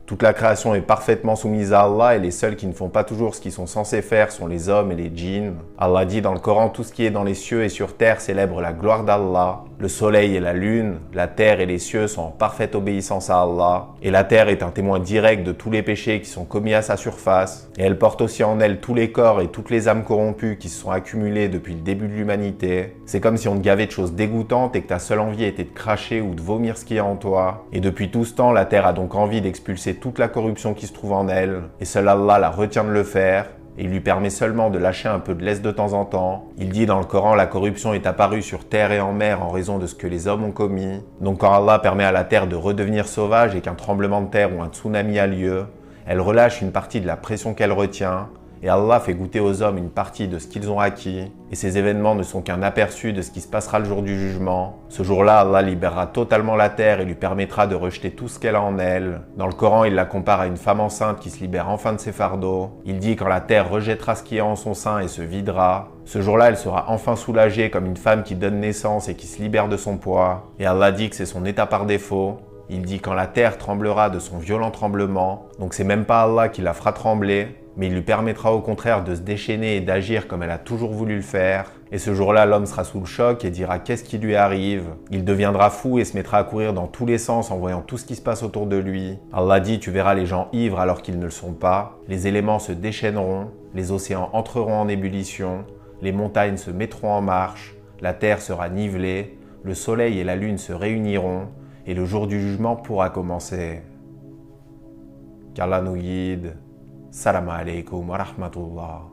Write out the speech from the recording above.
Toute la création est parfaitement soumise à Allah et les seuls qui ne font pas toujours ce qu'ils sont censés faire sont les hommes et les djinns. Allah dit dans le Coran, tout ce qui est dans les cieux et sur terre célèbre la gloire d'Allah. Le soleil et la lune, la terre et les cieux sont en parfaite obéissance à Allah. Et la terre est un témoin direct de tous les péchés qui sont commis à sa surface. Et elle porte aussi en elle tous les corps et toutes les âmes corrompues qui se sont accumulées depuis le début de l'humanité. C'est comme si on te gavait de choses dégoûtantes et que ta seule envie était de cracher ou de vomir ce qu'il y a en toi. Et depuis tout ce temps, la terre a donc envie d'expulser toute la corruption qui se trouve en elle. Et seul Allah la retient de le faire. Et il lui permet seulement de lâcher un peu de lest de temps en temps. Il dit dans le Coran, la corruption est apparue sur terre et en mer en raison de ce que les hommes ont commis. Donc quand Allah permet à la terre de redevenir sauvage et qu'un tremblement de terre ou un tsunami a lieu, elle relâche une partie de la pression qu'elle retient. Et Allah fait goûter aux hommes une partie de ce qu'ils ont acquis. Et ces événements ne sont qu'un aperçu de ce qui se passera le jour du jugement. Ce jour-là, Allah libérera totalement la terre et lui permettra de rejeter tout ce qu'elle a en elle. Dans le Coran, il la compare à une femme enceinte qui se libère enfin de ses fardeaux. Il dit quand la terre rejettera ce qui est en son sein et se videra, ce jour-là, elle sera enfin soulagée comme une femme qui donne naissance et qui se libère de son poids. Et Allah dit que c'est son état par défaut. Il dit quand la terre tremblera de son violent tremblement. Donc c'est même pas Allah qui la fera trembler, mais il lui permettra au contraire de se déchaîner et d'agir comme elle a toujours voulu le faire. Et ce jour-là, l'homme sera sous le choc et dira qu'est-ce qui lui arrive. Il deviendra fou et se mettra à courir dans tous les sens en voyant tout ce qui se passe autour de lui. Allah dit, tu verras les gens ivres alors qu'ils ne le sont pas. Les éléments se déchaîneront, les océans entreront en ébullition, les montagnes se mettront en marche, la terre sera nivelée, le soleil et la lune se réuniront et le jour du jugement pourra commencer. Qu'Allah nous guide. Salam alaikum wa rahmatullah.